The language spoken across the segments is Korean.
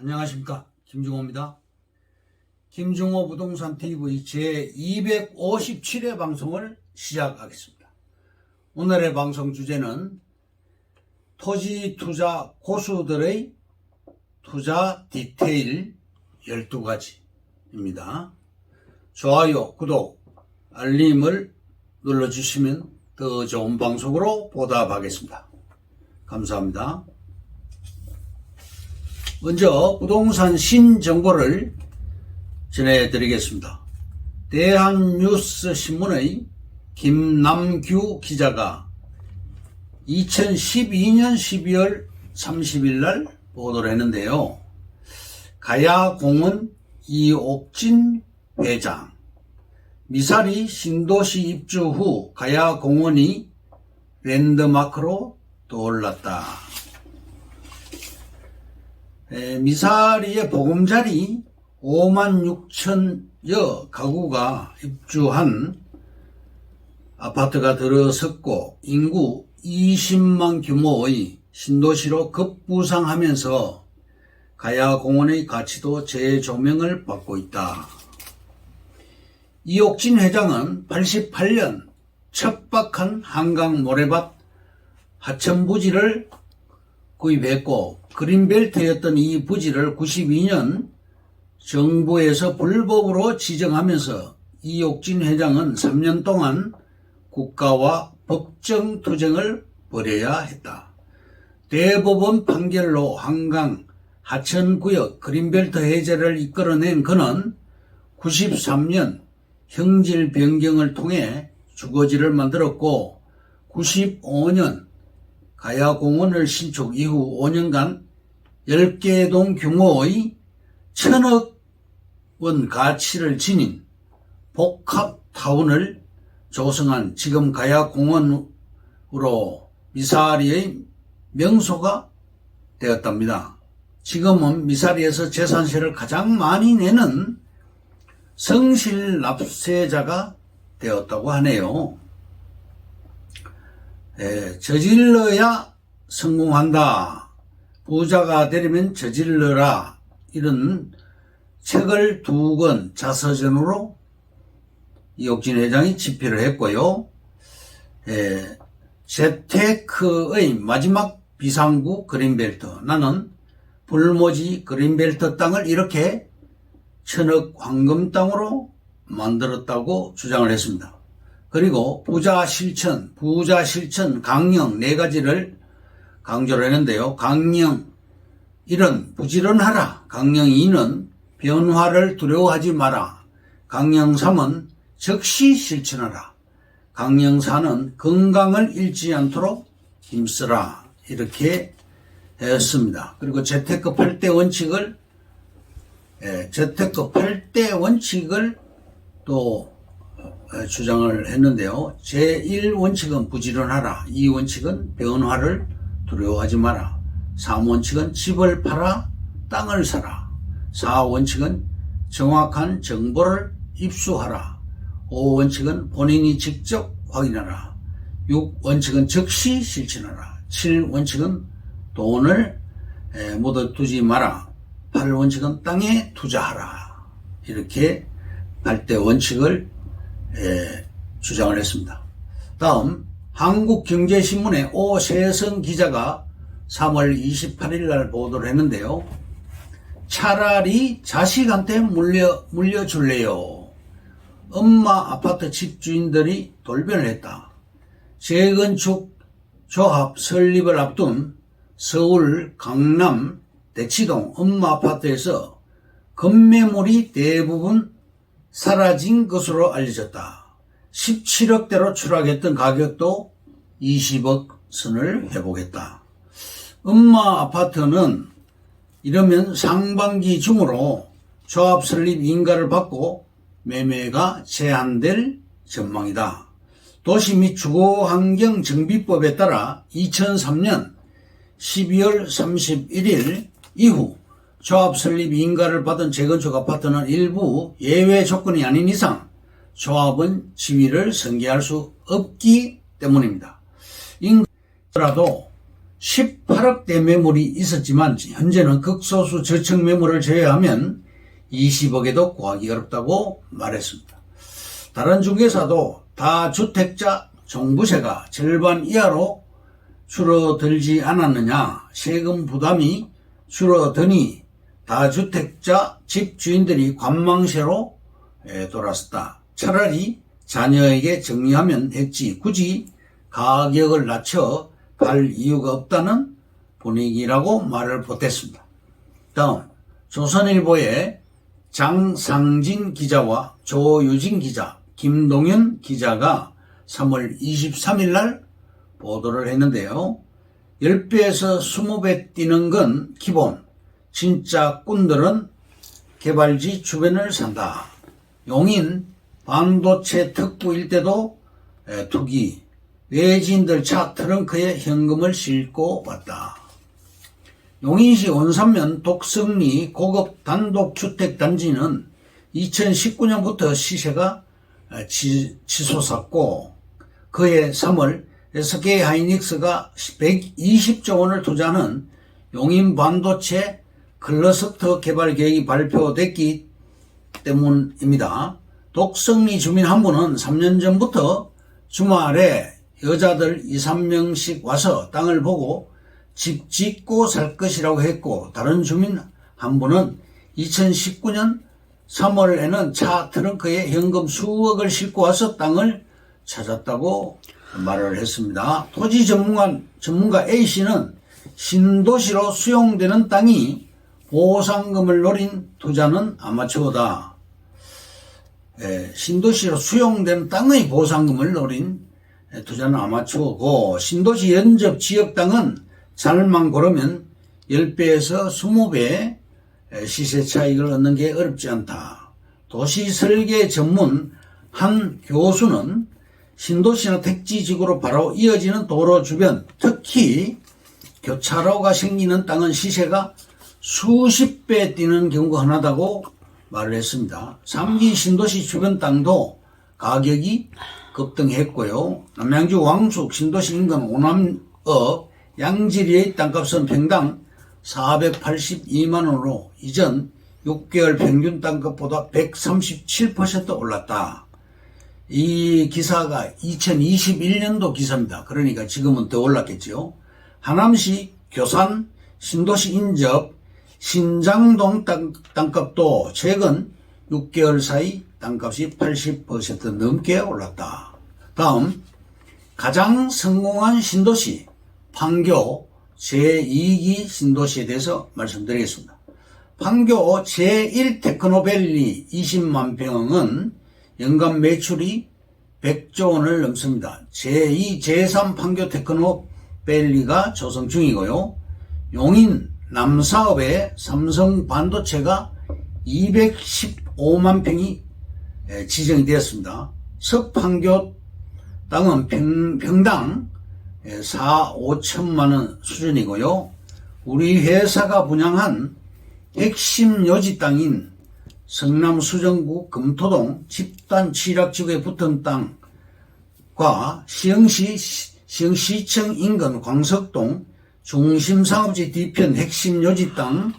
안녕하십니까, 김중호입니다. 김중호 부동산 TV 제 257회 방송을 시작하겠습니다. 오늘의 방송 주제는 토지 투자 고수들의 투자 디테일 12가지입니다. 좋아요, 구독, 알림을 눌러주시면 더 좋은 방송으로 보답하겠습니다. 감사합니다. 먼저 부동산 신정보를 전해드리겠습니다. 대한뉴스신문의 김남규 기자가 2012년 12월 30일 날 보도를 했는데요. 가야공원 이옥진 회장, 미사리 신도시 입주 후 가야공원이 랜드마크로 떠올랐다. 미사리의 보금자리 5만 6천여 가구가 입주한 아파트가 들어섰고 인구 20만 규모의 신도시로 급부상하면서 가야공원의 가치도 재조명을 받고 있다. 이옥진 회장은 88년 척박한 한강 모래밭 하천 부지를 구입했고 그린벨트였던 이 부지를 92년 정부에서 불법으로 지정하면서 이옥진 회장은 3년 동안 국가와 법정 투쟁을 벌여야 했다. 대법원 판결로 한강 하천구역 그린벨트 해제를 이끌어낸 그는 93년 형질 변경을 통해 주거지를 만들었고 95년 가야공원을 신축 이후 5년간 10개 동 규모의 1,000억 원 가치를 지닌 복합타운을 조성한 지금 가야공원으로 미사리의 명소가 되었답니다. 지금은 미사리에서 재산세를 가장 많이 내는 성실납세자가 되었다고 하네요. 저질러야 성공한다. 부자가 되려면 저질러라. 이런 책을 2권 자서전으로 이옥진 회장이 집필을 했고요. 재테크의 마지막 비상구 그린벨트. 나는 불모지 그린벨트 땅을 이렇게 1,000억 황금 땅으로 만들었다고 주장을 했습니다. 그리고 부자 실천 강령 4가지를 강조를 했는데요. 강령 1은 부지런하라. 강령 2는 변화를 두려워하지 마라. 강령 3은 적시 실천하라. 강령 4는 건강을 잃지 않도록 힘쓰라. 이렇게 했습니다. 그리고 재테크 8대 원칙을 또 주장을 했는데요. 제1원칙은 부지런하라. 2원칙은 변화를 두려워하지 마라. 3원칙은 집을 팔아 땅을 사라. 4원칙은 정확한 정보를 입수하라. 5원칙은 본인이 직접 확인하라. 6원칙은 즉시 실천하라. 7원칙은 돈을 묻어두지 마라. 8원칙은 땅에 투자하라. 이렇게 8대 원칙을 주장을 했습니다. 다음 한국경제신문의 오세성 기자가 3월 28일 날 보도를 했는데요. 차라리 자식한테 물려줄래요. 엄마 아파트 집주인들이 돌변을 했다. 재건축 조합 설립을 앞둔 서울 강남 대치동 엄마 아파트에서 건매물이 대부분 사라진 것으로 알려졌다. 17억대로 추락했던 가격도 20억 선을 회복했다. 엄마 아파트는 이러면 상반기 중으로 조합 설립 인가를 받고 매매가 제한될 전망이다. 도시 및 주거환경정비법에 따라 2003년 12월 31일 이후 조합 설립 인가를 받은 재건축 아파트는 일부 예외 조건이 아닌 이상 조합은 지위를 승계할 수 없기 때문입니다. 인가라도 18억대 매물이 있었지만 현재는 극소수 저층 매물을 제외하면 20억에도 구하기 어렵다고 말했습니다. 다른 중개사도 다주택자 종부세가 절반 이하로 줄어들지 않았느냐, 세금 부담이 줄어드니 다주택자 집주인들이 관망세로 돌아섰다. 차라리 자녀에게 정리하면 했지 굳이 가격을 낮춰 갈 이유가 없다는 분위기라고 말을 보탰습니다. 다음 조선일보의 장상진 기자와 조유진 기자, 김동현 기자가 3월 23일 날 보도를 했는데요. 10배에서 20배 뛰는 건 기본, 진짜 꾼들은 개발지 주변을 산다. 용인 반도체 특구 일대도 투기, 외지인들 차 트렁크에 현금을 싣고 왔다. 용인시 원산면 독성리 고급 단독주택단지는 2019년부터 시세가 치솟았고 그해 3월 SK하이닉스가 120조 원을 투자하는 용인 반도체 클러스터 개발 계획이 발표됐기 때문입니다. 독성리 주민 한 분은 3년 전부터 주말에 여자들 2, 3명씩 와서 땅을 보고 집 짓고 살 것이라고 했고, 다른 주민 한 분은 2019년 3월에는 차 트렁크에 현금 수억을 싣고 와서 땅을 찾았다고 말을 했습니다. 토지 전문가 A씨는 신도시로 수용되는 땅이 보상금을 노린 투자는 아마추어다. 신도시로 수용된 땅의 보상금을 노린 투자는 아마추어고, 신도시 연접 지역 땅은 잘만 고르면 10배에서 20배 시세 차익을 얻는 게 어렵지 않다. 도시 설계 전문 한 교수는 신도시나 택지지구로 바로 이어지는 도로 주변, 특히 교차로가 생기는 땅은 시세가 수십 배 뛰는 경우가 흔하다고 말을 했습니다. 3기 신도시 주변 땅도 가격이 급등했고요. 남양주 왕숙 신도시 인근 오남읍 양지리의 땅값은 평당 482만원으로 이전 6개월 평균 땅값보다 137% 올랐다. 이 기사가 2021년도 기사입니다. 그러니까 지금은 더 올랐겠죠. 하남시 교산 신도시 인접 신장동 땅값도 최근 6개월 사이 땅값이 80% 넘게 올랐다. 다음 가장 성공한 신도시 판교 제2기 신도시에 대해서 말씀드리겠습니다. 판교 제1 테크노밸리 20만 평은 연간 매출이 100조 원을 넘습니다. 제2, 제3 판교 테크노밸리가 조성 중이고요. 용인 남사읍에 삼성 반도체가 215만 평이 지정이 되었습니다. 서판교 땅은 평당 4, 5천만 원 수준이고요. 우리 회사가 분양한 핵심 요지 땅인 성남 수정구 금토동 집단 취락지구에 붙은 땅과 시흥시청 인근 광석동 중심상업지 뒤편 핵심 요지 땅,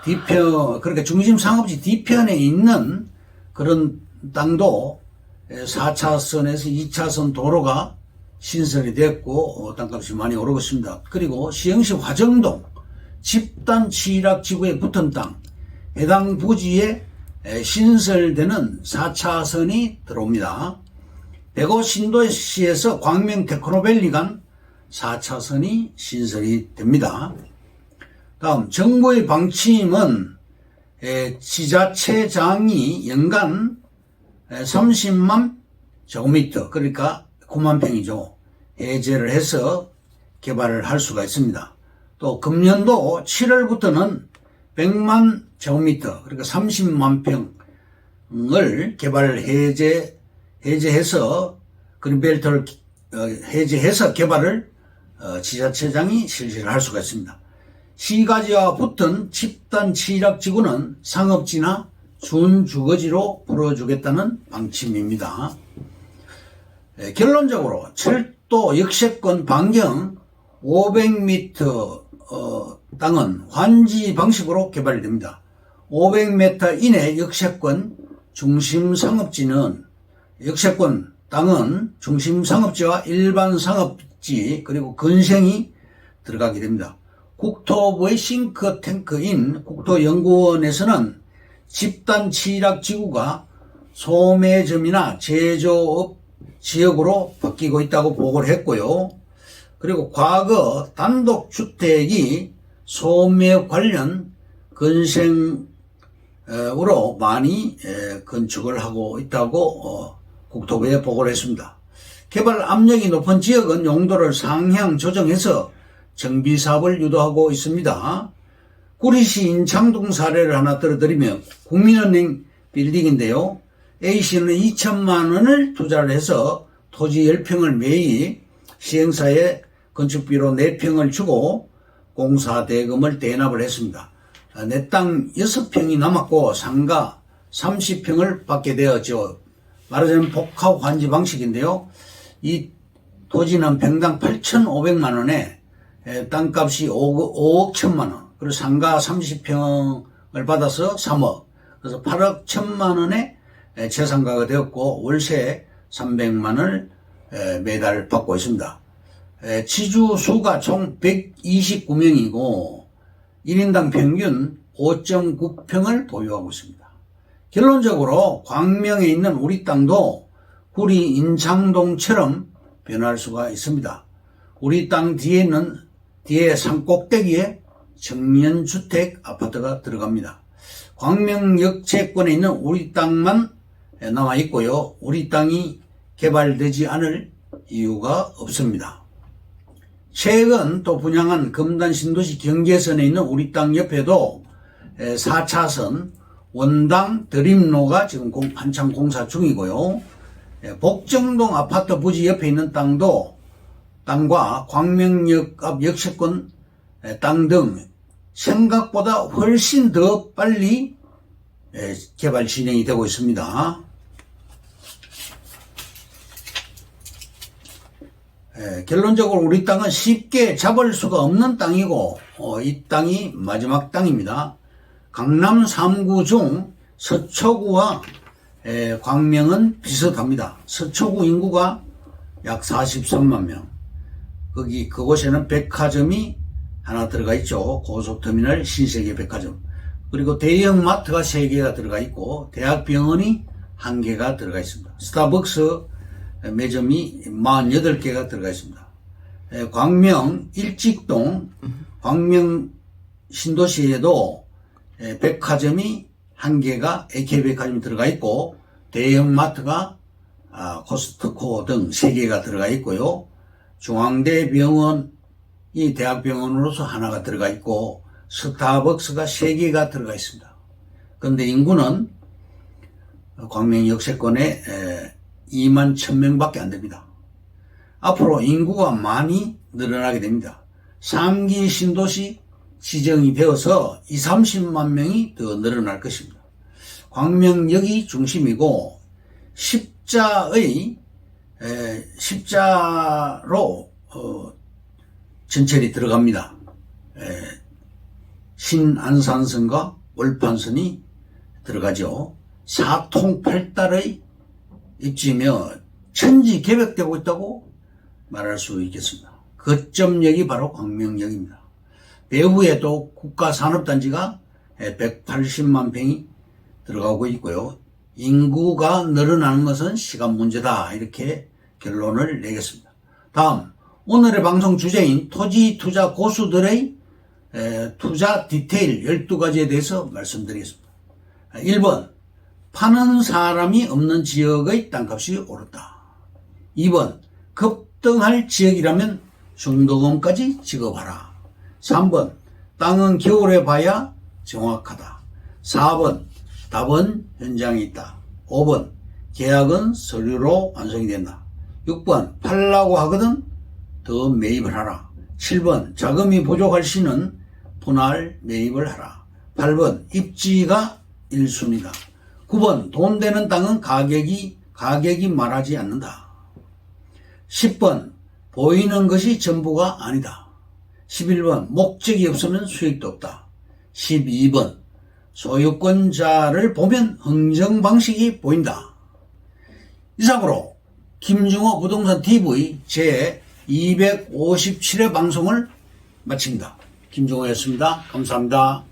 그러니까 중심상업지 뒤편에 있는 그런 땅도 4차선에서 2차선 도로가 신설이 됐고 땅값이 많이 오르고 있습니다. 그리고 시흥시 화정동 집단 취락지구에 붙은 땅, 해당 부지에 신설되는 4차선이 들어옵니다. 대구 신도시에서 광명 테크노밸리 간 4차선이 신설이 됩니다. 다음 정부의 방침은 지자체장이 연간 30만 제곱미터, 그러니까 9만 평이죠. 해제를 해서 개발을 할 수가 있습니다. 또 금년도 7월부터는 100만 제곱미터, 그러니까 30만 평을 개발을 해제해서 그린벨트를 해제해서 개발을 지자체장이 실시를 할 수가 있습니다. 시가지와 붙은 집단 취락지구는 상업지나 준주거지로 풀어주겠다는 방침입니다. 결론적으로 국도 역세권 반경 500m 땅은 환지 방식으로 개발이 됩니다. 500m 이내 역세권 중심 상업지는 역세권 땅은 중심 상업지와 일반 상업지 그리고 건생이 들어가게 됩니다. 국토부의 싱크탱크인 국토연구원에서는 집단 취락지구가 소매점이나 제조업 지역으로 바뀌고 있다고 보고를 했고요. 그리고 과거 단독주택이 소매 관련 건생으로 많이 건축을 하고 있다고 국토부에 보고를 했습니다. 개발 압력이 높은 지역은 용도를 상향 조정해서 정비사업을 유도하고 있습니다. 구리시 인창동 사례를 하나 들어드리면 국민은행 빌딩인데요. A씨는 2천만 원을 투자를 해서 토지 10평을 매입, 시행사에 건축비로 4평을 주고 공사 대금을 대납을 했습니다. 내 땅 6평이 남았고 상가 30평을 받게 되었죠. 말하자면 복합 환지 방식인데요. 이 토지는 평당 8,500만 원에 땅값이 5억 1천만 원, 그리고 상가 30평을 받아서 3억, 그래서 8억 1천만 원에 재상가가 되었고 월세 300만 원을 매달 받고 있습니다. 지주 수가 총 129명이고 1인당 평균 5.9평을 보유하고 있습니다. 결론적으로 광명에 있는 우리 땅도 구리 인창동처럼 변할 수가 있습니다. 우리 땅 뒤에 산꼭대기에 청년주택 아파트가 들어갑니다. 광명역 채권에 있는 우리 땅만 남아 있고요. 우리 땅이 개발되지 않을 이유가 없습니다. 최근 또 분양한 금단 신도시 경계선에 있는 우리 땅 옆에도 4차선 원당 드림로가 지금 한창 공사 중이고요. 복정동 아파트 부지 옆에 있는 땅과 광명역 앞 역세권 땅 등 생각보다 훨씬 더 빨리 개발 진행이 되고 있습니다. 결론적으로 우리 땅은 쉽게 잡을 수가 없는 땅이고 이 땅이 마지막 땅입니다. 강남 3구 중 서초구와 광명은 비슷합니다. 서초구 인구가 약 43만 명. 그곳에는 백화점이 하나 들어가 있죠. 고속터미널 신세계 백화점. 그리고 대형 마트가 3개가 들어가 있고 대학병원이 1개가 들어가 있습니다. 스타벅스 매점이 48개가 들어가 있습니다. 광명 일직동 광명 신도시에도 백화점이 1개가 AK백화점이 들어가 있고 대형마트가 코스트코 등 3개가 들어가 있고요. 중앙대병원이 대학병원으로서 하나가 들어가 있고 스타벅스가 3개가 들어가 있습니다. 그런데 인구는 광명 역세권에 2만 1,000명밖에 안 됩니다. 앞으로 인구가 많이 늘어나게 됩니다. 3기 신도시 지정이 되어서 30만 명이 더 늘어날 것입니다. 광명역이 중심이고 십자로 전철이 들어갑니다. 신안산선과 월판선이 들어가죠. 4통8달의 입지며 천지개벽되고 있다고 말할 수 있겠습니다. 거점역이 바로 광명역입니다. 배후에도 국가산업단지가 180만 평이 들어가고 있고요. 인구가 늘어나는 것은 시간 문제다, 이렇게 결론을 내겠습니다. 다음, 오늘의 방송 주제인 토지 투자 고수들의 투자 디테일 12가지에 대해서 말씀드리겠습니다. 1번, 파는 사람이 없는 지역의 땅값이 오른다. 2번, 급등할 지역이라면 중도금까지 지급하라. 3번, 땅은 겨울에 봐야 정확하다. 4번, 답은 현장에 있다. 5번, 계약은 서류로 완성이 된다. 6번, 팔라고 하거든 더 매입을 하라. 7번, 자금이 부족할 시는 분할 매입을 하라. 8번, 입지가 1순위다. 9번, 돈 되는 땅은 가격이 말하지 않는다. 10번, 보이는 것이 전부가 아니다. 11번 목적이 없으면 수익도 없다. 12번 소유권자를 보면 흥정 방식이 보인다. 이상으로 김중호 부동산 TV 제 257회 방송을 마칩니다. 김중호였습니다. 감사합니다.